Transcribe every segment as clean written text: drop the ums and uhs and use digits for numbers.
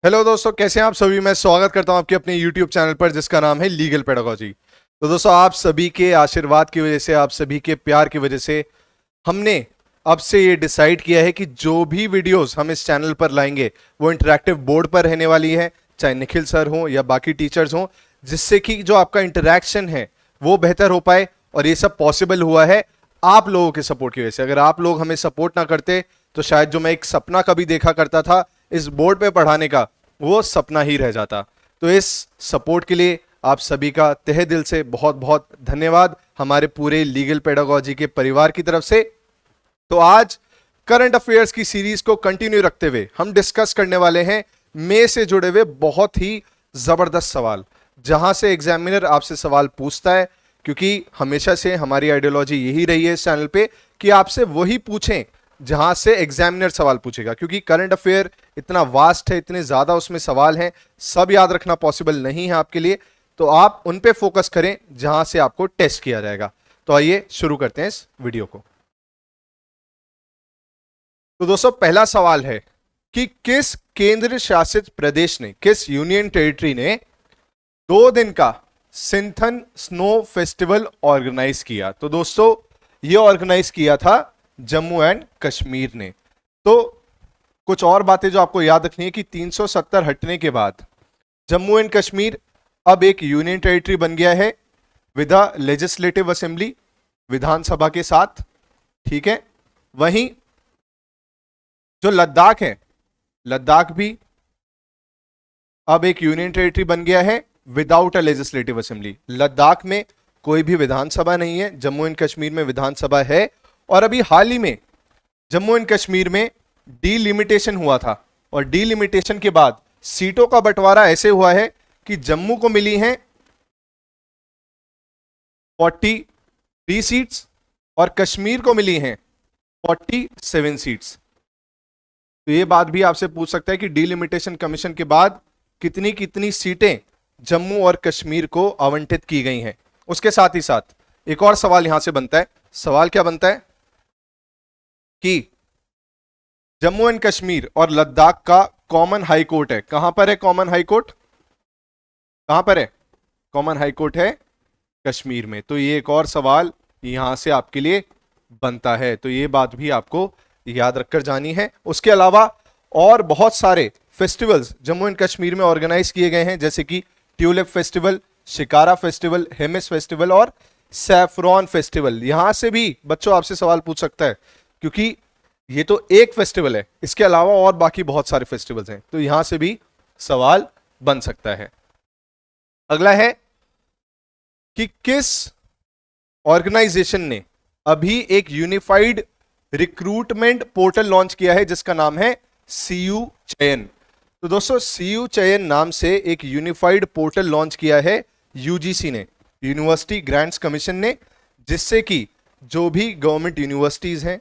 Hello दोस्तों, कैसे हैं आप सभी। मैं स्वागत करता हूं आपके अपने YouTube चैनल पर जिसका नाम है लीगल पेडागोजी। तो दोस्तों, आप सभी के आशीर्वाद की वजह से, आप सभी के प्यार की वजह से हमने अब से ये डिसाइड किया है कि जो भी वीडियोस हम इस चैनल पर लाएंगे वो इंटरैक्टिव बोर्ड पर रहने वाली है, चाहे निखिल सर हो या बाकी टीचर्स हो, जिससे कि जो आपका इंटरैक्शन है वो बेहतर हो पाए। और ये सब पॉसिबल हुआ है आप लोगों के सपोर्ट की वजह से। अगर आप लोग हमें सपोर्ट ना करते तो शायद जो मैं एक सपना कभी देखा करता था इस बोर्ड पे पढ़ाने का, वो सपना ही रह जाता। तो इस सपोर्ट के लिए आप सभी का तहे दिल से बहुत बहुत धन्यवाद हमारे पूरे लीगल पेडागोजी के परिवार की तरफ से। तो आज करंट अफेयर्स की सीरीज को कंटिन्यू रखते हुए हम डिस्कस करने वाले हैं मई से जुड़े हुए बहुत ही जबरदस्त सवाल, जहां से एग्जामिनर आपसे सवाल पूछता है। क्योंकि हमेशा से हमारी आइडियोलॉजी यही रही है इस चैनल पे कि आपसे वही पूछें जहां से एग्जामिनर सवाल पूछेगा। क्योंकि करंट अफेयर इतना वास्ट है, इतने ज्यादा उसमें सवाल हैं, सब याद रखना पॉसिबल नहीं है आपके लिए। तो आप उन पे फोकस करें जहां से आपको टेस्ट किया जाएगा। तो आइए शुरू करते हैं इस वीडियो को। तो दोस्तों, पहला सवाल है कि किस केंद्र शासित प्रदेश ने, किस यूनियन टेरिटरी ने 2 दिन का सिंथन स्नो फेस्टिवल ऑर्गेनाइज किया। तो दोस्तों, ये ऑर्गेनाइज किया था जम्मू एंड कश्मीर ने। तो कुछ और बातें जो आपको याद रखनी है कि 370 हटने के बाद जम्मू एंड कश्मीर अब एक यूनियन टेरिटरी बन गया है विद अ लेजिस्लेटिव असेंबली, विधानसभा के साथ। ठीक है, वहीं जो लद्दाख है, लद्दाख भी अब एक यूनियन टेरिटरी बन गया है without a legislative assembly. Ladakh में कोई भी विधानसभा नहीं है, जम्मू एंड कश्मीर में विधानसभा है। और अभी हाल ही में जम्मू एंड कश्मीर में डीलिमिटेशन हुआ था, और डीलिमिटेशन के बाद सीटों का बंटवारा ऐसे हुआ है कि जम्मू को मिली हैं 43 सीट्स और कश्मीर को मिली हैं 47 सीट्स। तो ये बात भी आपसे पूछ सकता है कि डीलिमिटेशन कमीशन के बाद कितनी कितनी सीटें जम्मू और कश्मीर को आवंटित की गई हैं। उसके साथ ही साथ एक और सवाल यहां से बनता है। सवाल क्या बनता है कि जम्मू एंड कश्मीर और लद्दाख का कॉमन हाई कोर्ट है। कहां पर है कॉमन हाई कोर्ट? कहां पर है कॉमन हाई कोर्ट? है कश्मीर में। तो ये एक और सवाल यहां से आपके लिए बनता है। तो ये बात भी आपको याद रखकर जानी है। उसके अलावा और बहुत सारे फेस्टिवल्स जम्मू एंड कश्मीर में ऑर्गेनाइज किए गए हैं, जैसे कि tulip festival, shikara festival, Hemis festival और सैफरॉन फेस्टिवल। यहां से भी बच्चों आपसे सवाल पूछ सकता है, क्योंकि ये तो एक फेस्टिवल है, इसके अलावा और बाकी बहुत सारे फेस्टिवल्स हैं। तो यहां से भी सवाल बन सकता है। अगला है कि किस ऑर्गेनाइजेशन ने अभी एक यूनिफाइड रिक्रूटमेंट पोर्टल लॉन्च किया है जिसका नाम है सीयू चयन। तो दोस्तों, सीयू चयन नाम से एक यूनिफाइड पोर्टल लॉन्च किया है यूजीसी ने, यूनिवर्सिटी ग्रांट्स कमीशन ने, जिससे कि जो भी गवर्नमेंट यूनिवर्सिटीज हैं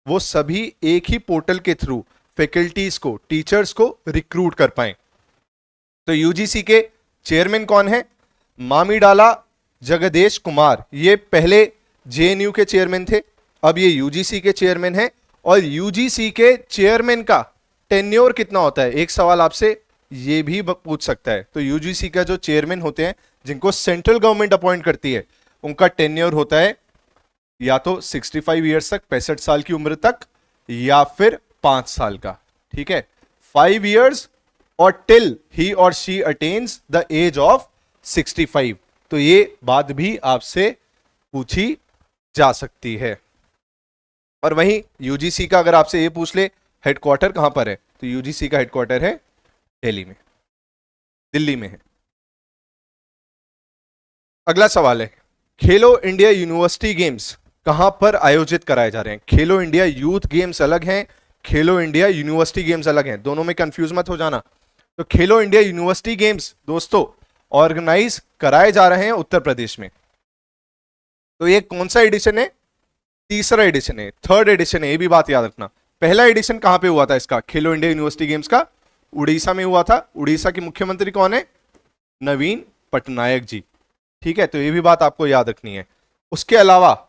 वो सभी एक ही पोर्टल के थ्रू फैकल्टीज को, टीचर्स को रिक्रूट कर पाए। तो यूजीसी के चेयरमैन कौन है? मामीडाला जगदेश कुमार। ये पहले जेएनयू के चेयरमैन थे, अब ये यूजीसी के चेयरमैन हैं। और यूजीसी के चेयरमैन का टेन्योर कितना होता है? एक सवाल आपसे ये भी पूछ सकता है। तो यूजीसी का जो चेयरमैन होते हैं, जिनको सेंट्रल गवर्नमेंट अपॉइंट करती है, उनका टेन्योर होता है या तो 65 ईयर्स तक, 65 साल की उम्र तक, या फिर 5 साल का। ठीक है, 5 ईयर्स और till he or she attains the age of 65। तो ये बात भी आपसे पूछी जा सकती है। और वहीं यूजीसी का अगर आपसे ये पूछ ले हेडक्वार्टर कहां पर है, तो यूजीसी का हेडक्वार्टर है दिल्ली में, दिल्ली में है। अगला सवाल है, खेलो इंडिया यूनिवर्सिटी गेम्स कहां पर आयोजित कराए जा रहे हैं? खेलो इंडिया यूथ गेम्स अलग हैं, खेलो इंडिया यूनिवर्सिटी गेम्स अलग हैं, दोनों में कंफ्यूज मत हो जाना। तो खेलो इंडिया यूनिवर्सिटी गेम्स दोस्तों ऑर्गेनाइज कराए जा रहे हैं उत्तर प्रदेश में। तो ये कौन सा एडिशन है? तीसरा एडिशन है, थर्ड एडिशन है। ये भी बात याद रखना। पहला एडिशन कहां पे हुआ था इसका, खेलो इंडिया यूनिवर्सिटी गेम्स का? उड़ीसा में हुआ था। उड़ीसा के मुख्यमंत्री कौन है? नवीन पटनायक जी। ठीक है, तो ये भी बात आपको याद रखनी है। उसके अलावा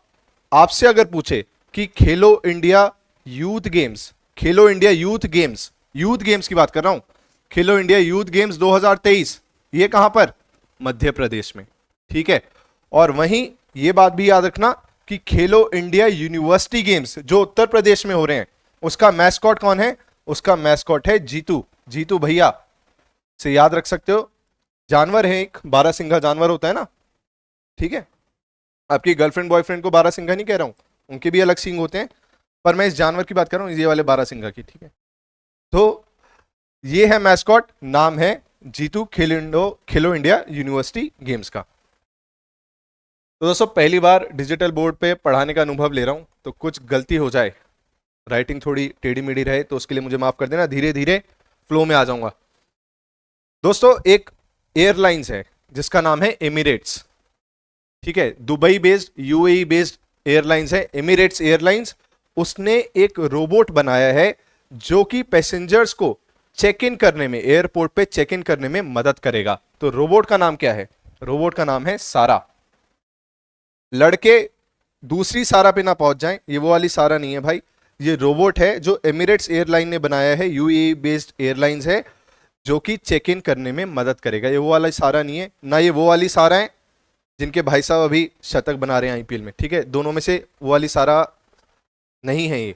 आपसे अगर पूछे कि खेलो इंडिया यूथ गेम्स, खेलो India youth games, youth games की बात कर रहा हूं, खेलो इंडिया यूथ गेम्स 2023, ये कहां पर? मध्य प्रदेश में, ठीक है। और वहीं ये बात भी याद रखना कि खेलो इंडिया यूनिवर्सिटी गेम्स जो उत्तर प्रदेश में हो रहे हैं, उसका मैस्कॉट कौन है? उसका मैस्कॉट है जीतू। जीतू भैया से याद रख सकते हो। जानवर है एक, बारहसिंघा जानवर होता है ना, ठीक है। आपकी गर्लफ्रेंड बॉयफ्रेंड को बारहसिंघा नहीं कह रहा हूं, उनके भी अलग सींग होते हैं, पर मैं इस जानवर की बात कर रहा हूं, ये वाले बारहसिंघा की, ठीक है। तो ये है मैस्कॉट, नाम है जीतू, खेलो इंडिया यूनिवर्सिटी गेम्स का। तो दोस्तों पहली बार डिजिटल बोर्ड पे पढ़ाने का अनुभव ले रहा हूं, तो कुछ गलती हो जाए, राइटिंग थोड़ी टेढ़ी मेढ़ी रहे तो उसके लिए मुझे माफ कर देना, धीरे धीरे फ्लो में आ जाऊंगा। दोस्तों एक एयरलाइंस है जिसका नाम है एमिरेट्स, ठीक है। Dubai based, UAE based airlines है एमिरेट्स एयरलाइंस। उसने एक रोबोट बनाया है जो कि पैसेंजर्स को चेक इन करने में, एयरपोर्ट पे चेक इन करने में मदद करेगा। तो रोबोट का नाम क्या है? रोबोट का नाम है सारा। लड़के दूसरी सारा पे ना पहुंच जाएं, ये वो वाली सारा नहीं है भाई, ये रोबोट है जो एमिरेट्स एयरलाइन ने बनाया है, यूएई बेस्ड एयरलाइंस है, जो कि चेक इन करने में मदद करेगा। ये वो वाला सारा नहीं है, ना ये वो वाली सारा है जिनके भाई साहब अभी शतक बना रहे हैं आईपीएल में, ठीक है। दोनों में से वो वाली सारा नहीं है ये,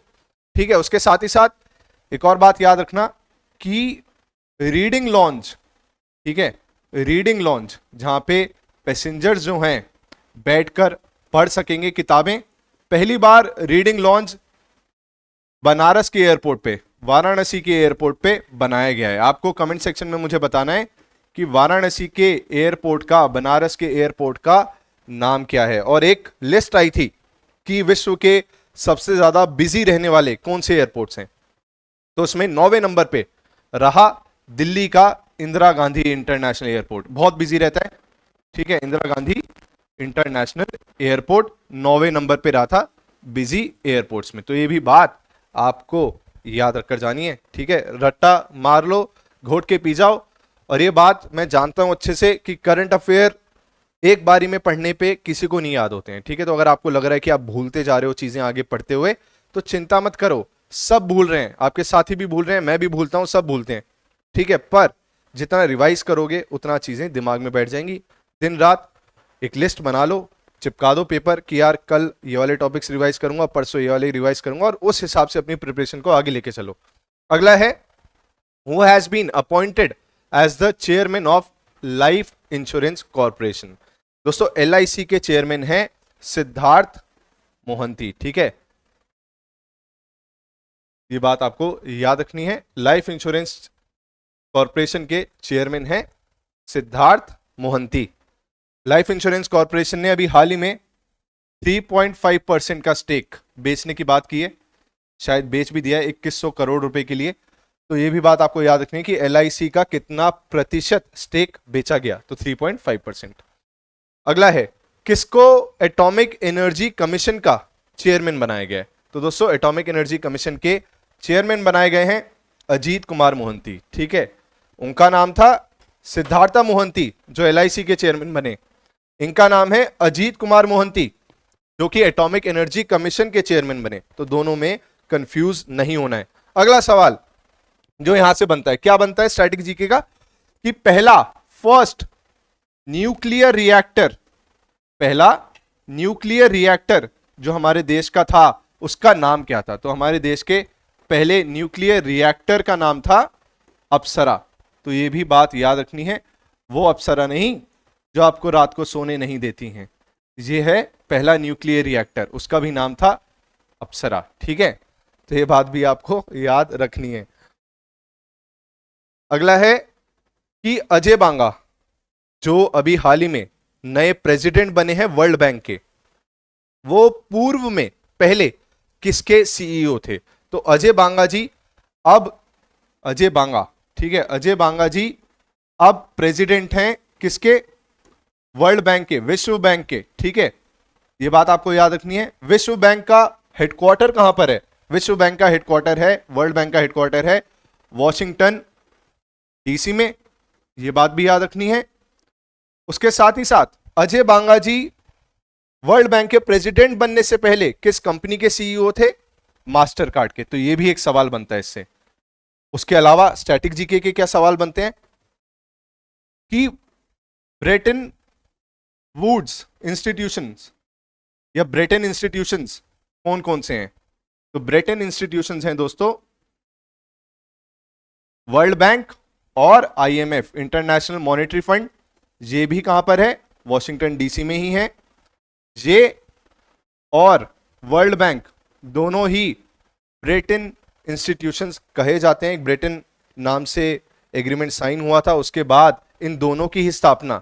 ठीक है। उसके साथ ही साथ एक और बात याद रखना कि रीडिंग लॉन्च, ठीक है, रीडिंग लॉन्च जहां पे पैसेंजर्स जो हैं बैठकर पढ़ सकेंगे किताबें, पहली बार रीडिंग लॉन्च बनारस के एयरपोर्ट पे, वाराणसी के एयरपोर्ट पे बनाया गया है। आपको कमेंट सेक्शन में मुझे बताना है कि वाराणसी के एयरपोर्ट का, बनारस के एयरपोर्ट का नाम क्या है। और एक लिस्ट आई थी कि विश्व के सबसे ज्यादा बिजी रहने वाले कौन से एयरपोर्ट्स हैं, तो उसमें 9वें नंबर पे रहा दिल्ली का इंदिरा गांधी इंटरनेशनल एयरपोर्ट, बहुत बिजी रहता है, ठीक है। इंदिरा गांधी इंटरनेशनल एयरपोर्ट 9वें नंबर पे रहा था बिजी एयरपोर्ट्स में। तो ये भी बात आपको याद रखकर जानी है, ठीक है। रट्टा मार लो, घोट के पी जाओ। और ये बात मैं जानता हूं अच्छे से कि करंट अफेयर एक बारी में पढ़ने पे किसी को नहीं याद होते हैं, ठीक है। तो अगर आपको लग रहा है कि आप भूलते जा रहे हो चीजें आगे पढ़ते हुए, तो चिंता मत करो, सब भूल रहे हैं, आपके साथी भी भूल रहे हैं, मैं भी भूलता हूं, सब भूलते हैं, ठीक है। पर जितना रिवाइज करोगे उतना चीजें दिमाग में बैठ जाएंगी। दिन रात एक लिस्ट बना लो, चिपका दो पेपर कि यार कल ये वाले टॉपिक्स रिवाइज करूंगा, परसों ये वाले रिवाइज करूंगा, और उस हिसाब से अपनी प्रिपरेशन को आगे लेके चलो। अगला है, who has been appointed as the chairman of Life Insurance Corporation. दोस्तों एलआईसी के चेयरमैन हैं सिद्धार्थ मोहंती, ठीक है। ये बात आपको याद रखनी है, लाइफ इंश्योरेंस कॉर्पोरेशन के चेयरमैन हैं Siddharth Mohanty. Life Insurance corporation ने अभी हाल ही में 3.5% का स्टेक बेचने की बात की है, शायद बेच भी दिया है 2100 करोड़ रुपए के लिए। तो ये भी बात आपको याद रखनी है कि एलआईसी का कितना प्रतिशत स्टेक बेचा गया, तो 3.5%। अगला है, किसको एटॉमिक एनर्जी कमीशन का चेयरमैन बनाया गया है? तो दोस्तों एटॉमिक एनर्जी कमीशन के चेयरमैन बनाए गए हैं अजीत कुमार मोहंती, ठीक है। उनका नाम था सिद्धार्था मोहंती जो एलआईसी के चेयरमैन बने, इनका नाम है अजीत कुमार मोहंती जो कि एटॉमिक एनर्जी कमीशन के चेयरमैन बने। तो दोनों में कंफ्यूज नहीं होना है। अगला सवाल जो यहां से बनता है, क्या बनता है स्टैटिक जीके का, कि फर्स्ट न्यूक्लियर रिएक्टर, पहला न्यूक्लियर रिएक्टर जो हमारे देश का था उसका नाम क्या था? तो हमारे देश के पहले न्यूक्लियर रिएक्टर का नाम था अप्सरा। तो ये भी बात याद रखनी है, वो अप्सरा नहीं जो आपको रात को सोने नहीं देती हैं, ये है पहला न्यूक्लियर रिएक्टर, उसका भी नाम था अप्सरा, ठीक है। तो ये बात भी आपको याद रखनी है। अगला है कि अजय बांगा जो अभी हाल ही में नए प्रेसिडेंट बने हैं वर्ल्ड बैंक के, वो पूर्व में पहले किसके सीईओ थे? तो अजय बांगा जी, अब अजय बांगा, ठीक है, अजय बांगा जी अब प्रेसिडेंट हैं किसके? वर्ल्ड बैंक के, विश्व बैंक के, ठीक है। ये बात आपको याद रखनी है। विश्व बैंक का हेडक्वार्टर कहां पर है? विश्व बैंक का हेडक्वार्टर है, वर्ल्ड बैंक का हेडक्वार्टर है वॉशिंगटन डीसी में, ये बात भी याद रखनी है। उसके साथ ही साथ अजय बांगा जी वर्ल्ड बैंक के प्रेसिडेंट बनने से पहले किस कंपनी के सीईओ थे? मास्टर कार्ड के। तो ये भी एक सवाल बनता है इससे, उसके अलावा स्टैटिक जीके के क्या सवाल बनते हैं कि ब्रेटन वुड्स इंस्टीट्यूशंस या ब्रेटन इंस्टीट्यूशंस कौन कौन से हैं? तो ब्रेटन इंस्टीट्यूशंस हैं दोस्तों वर्ल्ड बैंक और आईएमएफ इंटरनेशनल मॉनेटरी फंड। ये भी कहां पर है? वॉशिंगटन डीसी में ही है। ये और वर्ल्ड बैंक दोनों ही ब्रेटन इंस्टीट्यूशंस कहे जाते हैं। एक ब्रेटन नाम से एग्रीमेंट साइन हुआ था, उसके बाद इन दोनों की ही स्थापना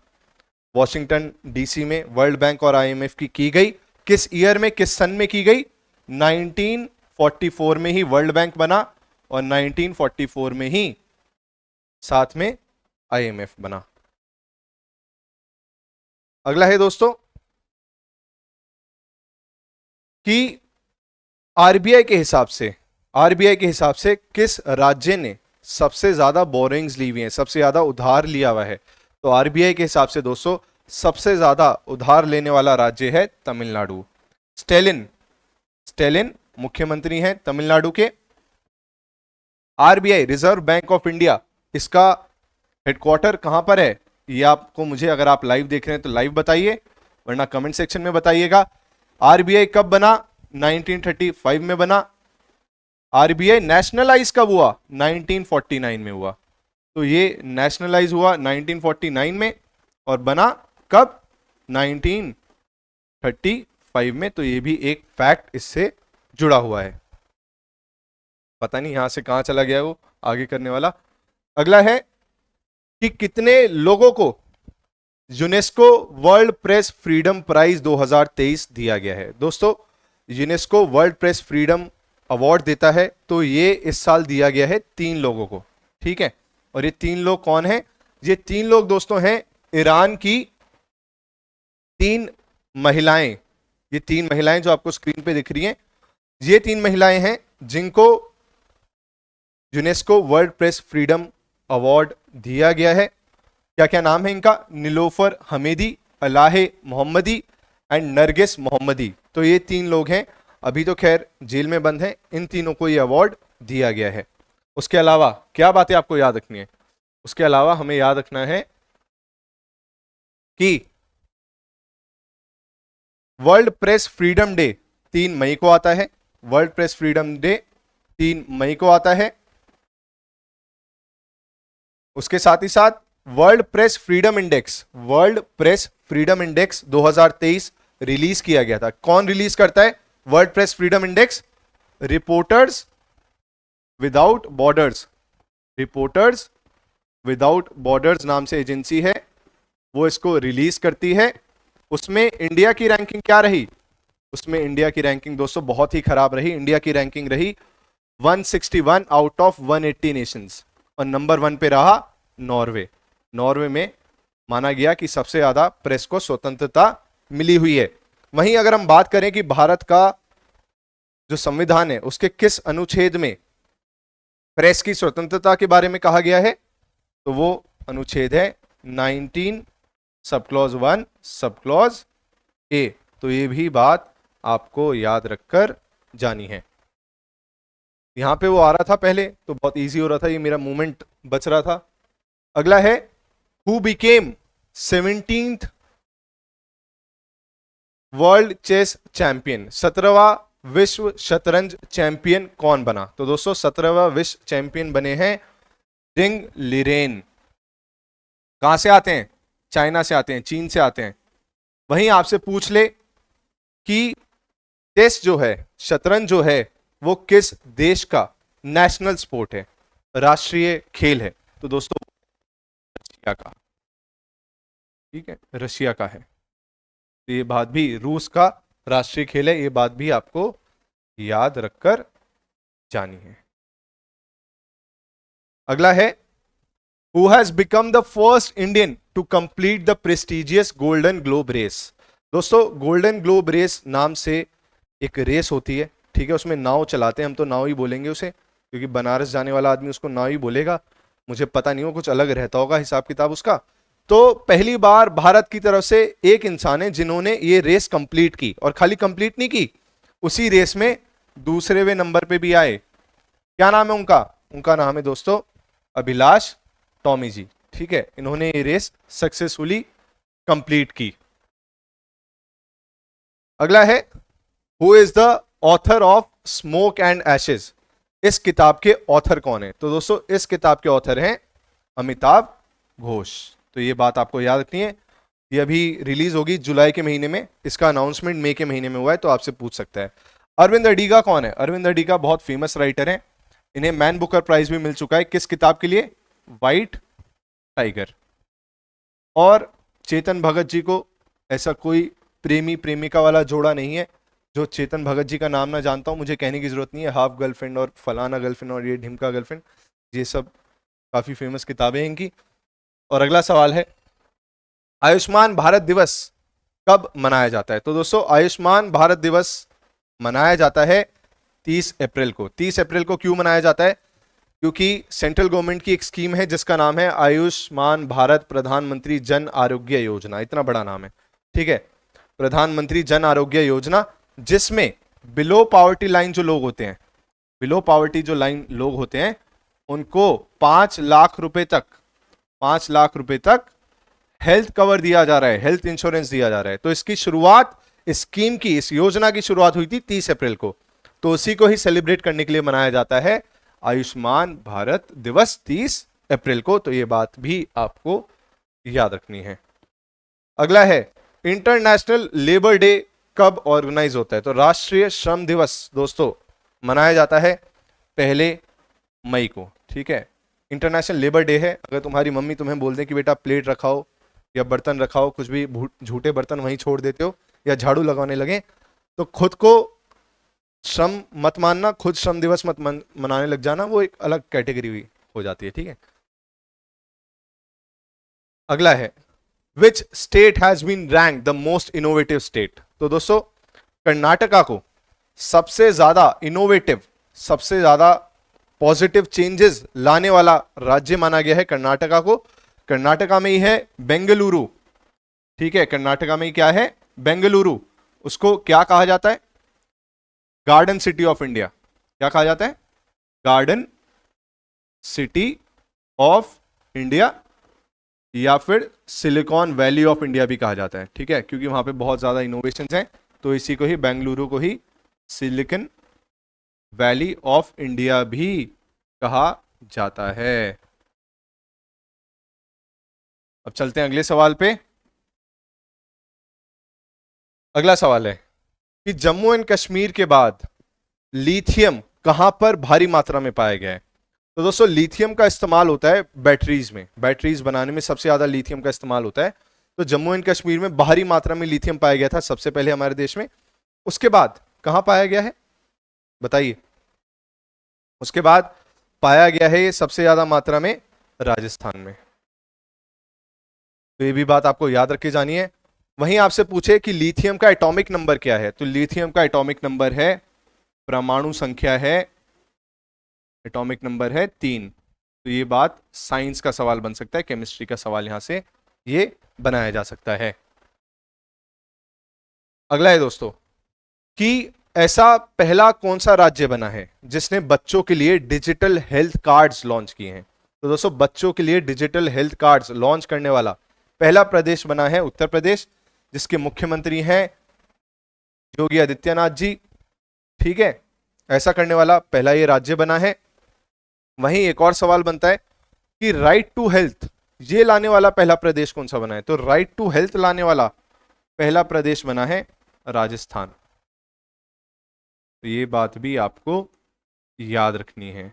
वॉशिंगटन डीसी में वर्ल्ड बैंक और आईएमएफ की गई। किस ईयर में, किस सन में की गई? 1944 में ही वर्ल्ड बैंक बना और 1944 में ही साथ में आईएमएफ बना। अगला है दोस्तों कि आरबीआई के हिसाब से किस राज्य ने सबसे ज्यादा बोरिंग्स ली हुई है, सबसे ज्यादा उधार लिया हुआ है? तो आरबीआई के हिसाब से दोस्तों सबसे ज्यादा उधार लेने वाला राज्य है तमिलनाडु। स्टेलिन मुख्यमंत्री हैं तमिलनाडु के। RBI reserve bank of India, इसका हेडक्वार्टर कहां पर है? ये आपको, मुझे अगर आप लाइव देख रहे हैं तो लाइव बताइए, वरना कमेंट सेक्शन में बताइएगा। आरबीआई कब बना? 1935 में बना। आरबीआई नेशनलाइज कब हुआ? 1949 में हुआ। तो ये नेशनलाइज हुआ 1949 में और बना कब? 1935 में। तो ये भी एक फैक्ट इससे जुड़ा हुआ है। पता नहीं यहां से कहां चला गया वो आगे करने वाला। अगला है कि कितने लोगों को UNESCO World Press Freedom Prize 2023 दिया गया है? दोस्तों UNESCO World Press Freedom award देता है, तो ये इस साल दिया गया है 3 लोगों को, ठीक है। और ये 3 लोग कौन हैं? ये 3 लोग दोस्तों हैं ईरान की 3 महिलाएं। ये 3 महिलाएं जो आपको स्क्रीन पे दिख रही हैं, ये 3 महिलाएं हैं जिनको UNESCO World Press Freedom award दिया गया है। क्या क्या नाम है इनका? निलोफर हमीदी, अलाहे मोहम्मदी एंड नरगिस मोहम्मदी। तो ये 3 लोग हैं, अभी तो खैर जेल में बंद हैं। इन तीनों को ये अवार्ड दिया गया है। उसके अलावा क्या बातें आपको याद रखनी है? उसके अलावा हमें याद रखना है कि वर्ल्ड प्रेस फ्रीडम डे 3 मई को आता है। वर्ल्ड प्रेस फ्रीडम डे 3 मई को आता है। उसके साथ ही साथ world Press freedom index 2023 release किया गया था। कौन रिलीज करता है world Press freedom index? Reporters without borders नाम से एजेंसी है, वो इसको रिलीज करती है। उसमें इंडिया की रैंकिंग क्या रही? उसमें इंडिया की रैंकिंग दोस्तों बहुत ही खराब रही। इंडिया की रैंकिंग रही 161 आउट ऑफ 180 नेशंस और नंबर 1 पे रहा नॉर्वे में माना गया कि सबसे ज्यादा प्रेस को स्वतंत्रता मिली हुई है। वहीं अगर हम बात करें कि भारत का जो संविधान है उसके किस अनुच्छेद में प्रेस की स्वतंत्रता के बारे में कहा गया है, तो वो अनुच्छेद है 19 sub clause 1 sub clause A. तो ये भी बात आपको याद रखकर जानी है। यहां पे वो आ रहा था पहले तो बहुत इजी हो रहा था, ये मेरा मूवमेंट बच रहा था। अगला है who became 17th world chess champion? 17वां विश्व शतरंज चैंपियन कौन बना? तो दोस्तों 17वां विश्व चैंपियन बने हैं जिंग लिरेन। कहां से आते हैं? चाइना से आते हैं, चीन से आते हैं। वहीं आपसे पूछ ले कि चेस जो है, शतरंज जो है, वो किस देश का नेशनल स्पोर्ट है, राष्ट्रीय खेल है? तो दोस्तों रशिया का, ठीक है, रशिया का है। तो ये बात भी, रूस का राष्ट्रीय खेल है, ये बात भी आपको याद रखकर जानी है। अगला है who has become the first Indian to complete the prestigious Golden Globe Race? दोस्तों गोल्डन ग्लोब रेस नाम से एक रेस होती है, ठीक है, उसमें नाव चलाते हैं, हम तो नाव ही बोलेंगे उसे, क्योंकि बनारस जाने वाला आदमी उसको नाव ही बोलेगा। मुझे पता नहीं हो, कुछ अलग रहता होगा हिसाब किताब उसका। तो पहली बार भारत की तरफ से एक इंसान है जिन्होंने ये रेस कंप्लीट की, और खाली कंप्लीट नहीं की, उसी रेस में दूसरे नंबर पे भी आए। क्या नाम है उनका? उनका नाम है दोस्तों अभिलाष टॉमी जी। ठीक है, इन्होंने ये रेस सक्सेसफुली कंप्लीट की। अगला है who is the author of smoke and Ashes. इस किताब के ऑथर कौन है? तो दोस्तों इस किताब के ऑथर हैं अमिताभ घोष। तो ये बात आपको याद रखनी है। ये अभी रिलीज होगी जुलाई के महीने में, इसका अनाउंसमेंट मई के महीने में हुआ है, तो आपसे पूछ सकता है। अरविंद अडिगा कौन है? अरविंद अडिगा बहुत फेमस राइटर हैं, इन्हें मैन बुकर प्राइज भी मिल चुका है। किस किताब के लिए? White tiger. और चेतन भगत जी को ऐसा कोई प्रेमी प्रेमिका वाला जोड़ा नहीं है जो चेतन भगत जी का नाम ना जानता हूं, मुझे कहने की जरूरत नहीं है। हाफ गर्लफ्रेंड और फलाना गर्लफ्रेंड और ये ढिमका गर्लफ्रेंड, ये सब काफी फेमस किताबें हैं इनकी। और अगला सवाल है आयुष्मान भारत दिवस कब मनाया जाता है? तो दोस्तों आयुष्मान भारत दिवस मनाया जाता है 30 अप्रैल को। 30 अप्रैल को क्यों मनाया जाता है? क्योंकि सेंट्रल गवर्नमेंट की एक स्कीम है जिसका नाम है आयुष्मान भारत प्रधानमंत्री जन आरोग्य योजना। इतना बड़ा नाम है, ठीक है, प्रधानमंत्री जन आरोग्य योजना, जिसमें बिलो पॉवर्टी लाइन जो लोग होते हैं, बिलो पॉवर्टी जो लाइन लोग होते हैं, उनको 5 लाख रुपए तक, 5 लाख रुपए तक हेल्थ कवर दिया जा रहा है, हेल्थ इंश्योरेंस दिया जा रहा है। तो इसकी शुरुआत, इस स्कीम की, इस योजना की शुरुआत हुई थी 30 अप्रैल को। तो उसी को ही सेलिब्रेट करने के लिए मनाया जाता है आयुष्मान भारत दिवस 30 अप्रैल को। तो ये बात भी आपको याद रखनी है। अगला है इंटरनेशनल लेबर डे कब ऑर्गेनाइज होता है? तो राष्ट्रीय श्रम दिवस दोस्तों मनाया जाता है 1 मई को। ठीक है, इंटरनेशनल लेबर डे है। अगर तुम्हारी मम्मी तुम्हें बोल दे कि बेटा प्लेट रखाओ या बर्तन रखाओ, कुछ भी झूठे बर्तन वहीं छोड़ देते हो या झाड़ू लगाने लगे, तो खुद को श्रम मत मानना, खुद श्रम दिवस मत मनाने लग जाना, वो एक अलग कैटेगरी हो जाती है। ठीक है, अगला है which state has been rank the most innovative state? तो दोस्तों कर्नाटका को सबसे ज्यादा इनोवेटिव, सबसे ज्यादा पॉजिटिव चेंजेस लाने वाला राज्य माना गया है कर्नाटका को। कर्नाटका में ही है बेंगलुरु। ठीक है, कर्नाटका में ही क्या है? बेंगलुरु। उसको क्या कहा जाता है? Garden city of India. क्या कहा जाता है? गार्डन सिटी ऑफ इंडिया, या फिर सिलिकॉन वैली ऑफ इंडिया भी कहा जाता है। ठीक है, क्योंकि वहां पे बहुत ज्यादा इनोवेशंस हैं, तो इसी को ही, बेंगलुरु को ही सिलिकॉन वैली ऑफ इंडिया भी कहा जाता है। अब चलते हैं अगले सवाल पे। अगला सवाल है कि जम्मू एंड कश्मीर के बाद लिथियम कहां पर भारी मात्रा में पाया गया है? तो दोस्तों लिथियम का इस्तेमाल होता है बैटरीज में, बैटरीज बनाने में सबसे ज्यादा लिथियम का इस्तेमाल होता है। तो जम्मू एंड कश्मीर में भारी मात्रा में लिथियम पाया गया था सबसे पहले हमारे देश में। उसके बाद कहां पाया गया है बताइए? उसके बाद पाया गया है ये सबसे ज्यादा मात्रा में राजस्थान में। तो ये भी बात आपको याद रखी जानी है। वहीं आपसे पूछे कि लिथियम का एटॉमिक नंबर क्या है, तो लिथियम का एटॉमिक नंबर है, परमाणु संख्या है, एटॉमिक नंबर है 3। तो ये बात साइंस का सवाल बन सकता है, केमिस्ट्री का सवाल यहां से ये बनाया जा सकता है। अगला है दोस्तों कि ऐसा पहला कौन सा राज्य बना है जिसने बच्चों के लिए डिजिटल हेल्थ कार्ड्स लॉन्च किए हैं? तो दोस्तों बच्चों के लिए डिजिटल हेल्थ कार्ड्स लॉन्च करने वाला पहला प्रदेश बना है उत्तर प्रदेश, जिसके मुख्यमंत्री हैं योगी आदित्यनाथ जी। ठीक है, ऐसा करने वाला पहला ये राज्य बना है। वहीं एक और सवाल बनता है कि राइट टू हेल्थ ये लाने वाला पहला प्रदेश कौन सा बना है? तो राइट टू हेल्थ लाने वाला पहला प्रदेश बना है राजस्थान। तो ये बात भी आपको याद रखनी है।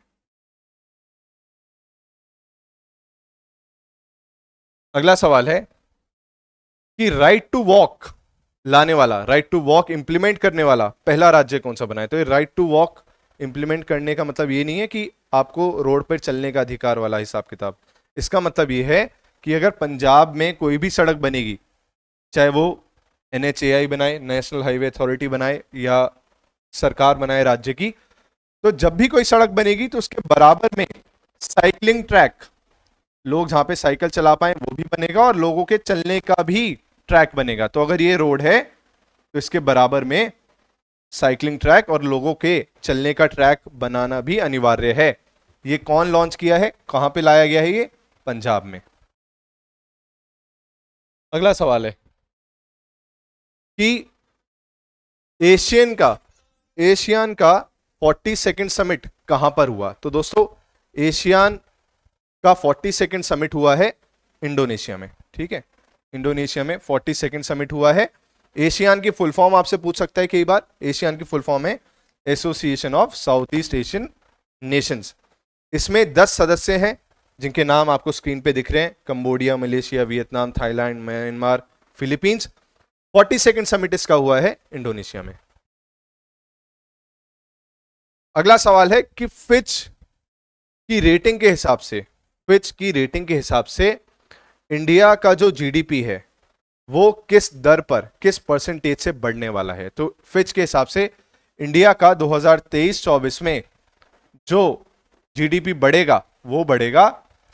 अगला सवाल है कि राइट टू वॉक लाने वाला, राइट टू वॉक इंप्लीमेंट करने वाला पहला राज्य कौन सा बना है? तो ये राइट टू वॉक इंप्लीमेंट करने का मतलब ये नहीं है कि आपको रोड पर चलने का अधिकार वाला हिसाब किताब। इसका मतलब ये है कि अगर पंजाब में कोई भी सड़क बनेगी, चाहे वो NHAI बनाए, नेशनल हाईवे अथॉरिटी बनाए, या सरकार बनाए राज्य की, तो जब भी कोई सड़क बनेगी तो उसके बराबर में साइकिलिंग ट्रैक, लोग जहां पे साइकिल चला पाए वो भी बनेगा और लोगों के चलने का भी ट्रैक बनेगा। तो अगर ये रोड है तो इसके बराबर में साइकिलिंग ट्रैक और लोगों के चलने का ट्रैक बनाना भी अनिवार्य है। ये कौन लॉन्च किया है, कहां पे लाया गया है, ये पंजाब में। अगला सवाल है कि एशियन का 42nd समिट कहां पर हुआ। तो दोस्तों एशियन का 42nd समिट हुआ है इंडोनेशिया में, ठीक है, इंडोनेशिया में 42nd समिट हुआ है। एशियन की फुल फॉर्म आपसे पूछ सकता है कई बार, एशियन की फुल फॉर्म है association of south east Asian Nations. इसमें 10 सदस्य हैं जिनके नाम आपको स्क्रीन पे दिख रहे हैं, Cambodia, Malaysia, Vietnam, Thailand, Myanmar, Philippines. 42nd summit इसका हुआ है इंडोनेशिया में। अगला सवाल है कि फिच की रेटिंग के हिसाब से इंडिया का जो जीडीपी है वो किस दर पर, किस परसेंटेज से बढ़ने वाला है। तो फिच के हिसाब से इंडिया का 2023-24 में जो जीडीपी बढ़ेगा वो बढ़ेगा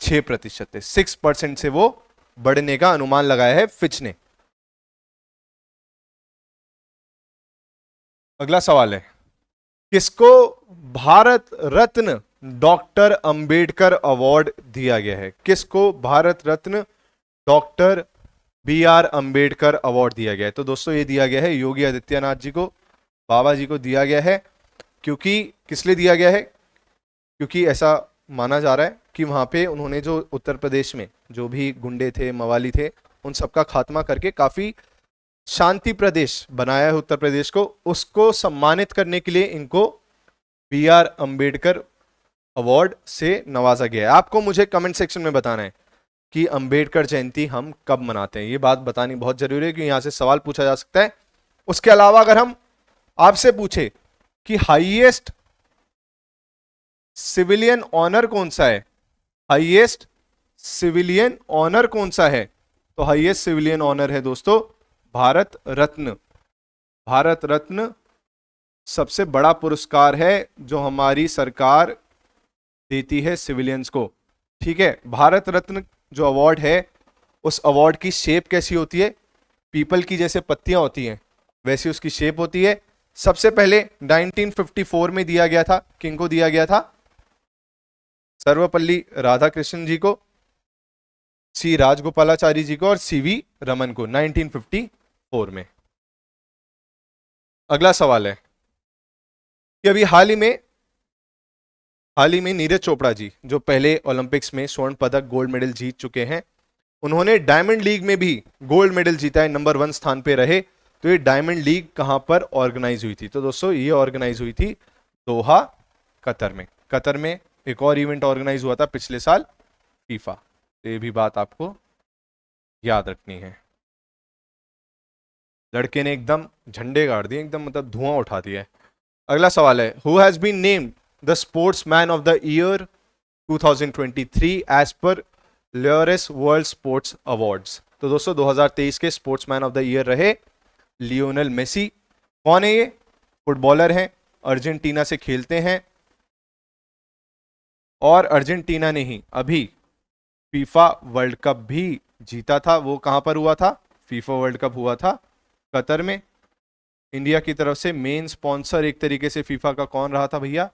6% से, 6% से वो बढ़ने का अनुमान लगाया है फिच ने। अगला सवाल है किसको भारत रत्न डॉक्टर अंबेडकर अवार्ड दिया गया है, किसको Bharat Ratna doctor BR Ambedkar award दिया गया है। तो दोस्तों ये दिया गया है योगी आदित्यनाथ जी को, बाबा जी को दिया गया है। क्योंकि किस लिए दिया गया है, क्योंकि ऐसा माना जा रहा है कि वहां पे उन्होंने जो उत्तर प्रदेश में जो भी गुंडे थे, मवाली थे, उन सबका खात्मा करके काफी शांति प्रदेश बनाया है उत्तर प्रदेश को, उसको सम्मानित करने के लिए इनको BR अंबेडकर अवार्ड से नवाजा गया है। आपको मुझे कमेंट सेक्शन में बताना है कि अंबेडकर जयंती हम कब मनाते हैं, ये बात बतानी बहुत जरूरी है क्योंकि यहां से सवाल पूछा जा सकता है। उसके अलावा अगर हम आपसे पूछे कि हाईएस्ट सिविलियन ऑनर कौन सा है, हाईएस्ट सिविलियन ऑनर कौन सा है, तो हाईएस्ट सिविलियन ऑनर है दोस्तों भारत रत्न। भारत रत्न सबसे बड़ा पुरस्कार है जो हमारी सरकार देती है सिविलियंस को, ठीक है। भारत रत्न जो अवार्ड है उस अवार्ड की शेप कैसी होती है, पीपल की जैसे पत्तियां होती हैं वैसी उसकी शेप होती है। सबसे पहले 1954 में दिया गया था, किंग को दिया गया था, सर्वपल्ली राधाकृष्णन जी को, सी राजगोपालाचारी जी को और CV रमन को 1954 में। अगला सवाल है कि अभी हाल ही में नीरज चोपड़ा जी जो पहले ओलंपिक्स में स्वर्ण पदक गोल्ड मेडल जीत चुके हैं, उन्होंने डायमंड लीग में भी गोल्ड मेडल जीता है, नंबर 1 स्थान पे रहे। तो ये डायमंड लीग कहां पर ऑर्गेनाइज हुई थी, तो दोस्तों ये ऑर्गेनाइज हुई थी दोहा, कतर में। कतर में एक और इवेंट ऑर्गेनाइज हुआ था पिछले साल, फीफा। तो ये भी बात आपको याद रखनी है। लड़के ने एकदम झंडे गाड़ दिए, एकदम मतलब धुआं उठा दिया है। अगला सवाल है who has been named the sportsman of the year 2023 as per Laureus world sports awards. तो दोस्तों 2023 के स्पोर्ट्समैन ऑफ द ईयर रहे लियोनेल मेसी। कौन है ये, फुटबॉलर हैं, अर्जेंटीना से खेलते हैं और अर्जेंटीना ने ही अभी फीफा वर्ल्ड कप भी जीता था। वो कहां पर हुआ था, फीफा वर्ल्ड कप हुआ था कतर में। इंडिया की तरफ से मेन स्पॉन्सर एक तरीके से फीफा का कौन रहा था भैया,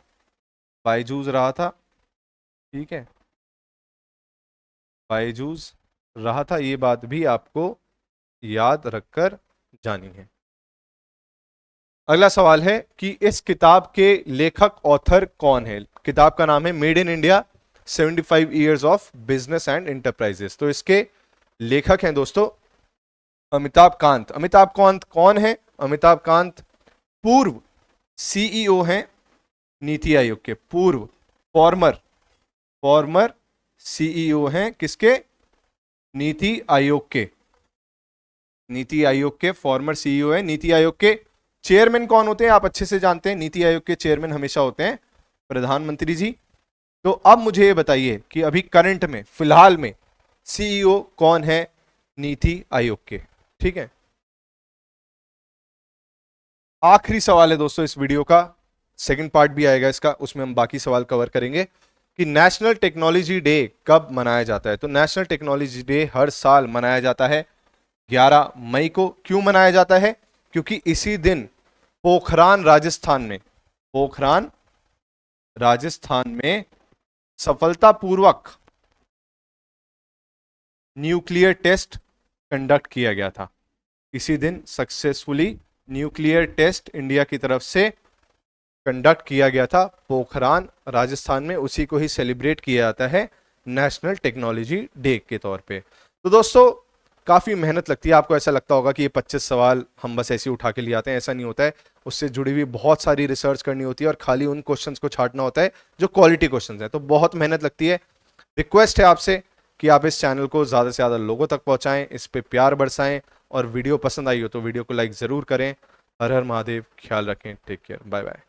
बायजूस रहा था, ठीक है, बायजूस रहा था। ये बात भी आपको याद रखकर जानी है। अगला सवाल है कि इस किताब के लेखक ऑथर कौन है। किताब का नाम है made in India 75 years of business and enterprises. तो इसके लेखक हैं दोस्तों अमिताभ कांत। अमिताभ कांत कौन है, अमिताभ कांत पूर्व CEO हैं नीति आयोग के, पूर्व फॉर्मर CEO हैं किसके, नीति आयोग के, नीति आयोग के फॉर्मर CEO हैं। नीति आयोग के चेयरमैन कौन होते हैं, आप अच्छे से जानते हैं, नीति आयोग के चेयरमैन हमेशा होते हैं प्रधानमंत्री जी। तो अब मुझे ये बताइए कि अभी करंट में फिलहाल में CEO कौन है नीति आयोग के, ठीक है। आखिरी सवाल है दोस्तों इस वीडियो का, सेकंड पार्ट भी आएगा इसका, उसमें हम बाकी सवाल कवर करेंगे कि नेशनल टेक्नोलॉजी डे कब मनाया जाता है। तो नेशनल टेक्नोलॉजी डे हर साल मनाया जाता है 11 मई को। क्यों मनाया जाता है, क्योंकि इसी दिन पोखरान राजस्थान में सफलतापूर्वक न्यूक्लियर टेस्ट कंडक्ट किया गया था। इसी दिन सक्सेसफुली न्यूक्लियर टेस्ट इंडिया की तरफ से कंडक्ट किया गया था पोखरान राजस्थान में। उसी को ही सेलिब्रेट किया जाता है नेशनल टेक्नोलॉजी डे के तौर पे। तो दोस्तों काफी मेहनत लगती है। आपको ऐसा लगता होगा कि ये 25 सवाल हम बस ऐसे ही उठा के ले आते हैं, ऐसा नहीं होता है। उससे जुड़ी हुई बहुत सारी रिसर्च करनी होती है और खाली उन क्वेश्चंस को छांटना होता है जो क्वालिटी क्वेश्चंस हैं। तो बहुत मेहनत लगती है। रिक्वेस्ट है आपसे कि आप इस चैनल को ज्यादा से ज्यादा लोगों तक पहुंचाएं, इस पे प्यार बरसाएं, और वीडियो पसंद आई हो तो वीडियो को लाइक जरूर करें। हर हर महादेव, ख्याल रखें, टेक केयर, बाय बाय।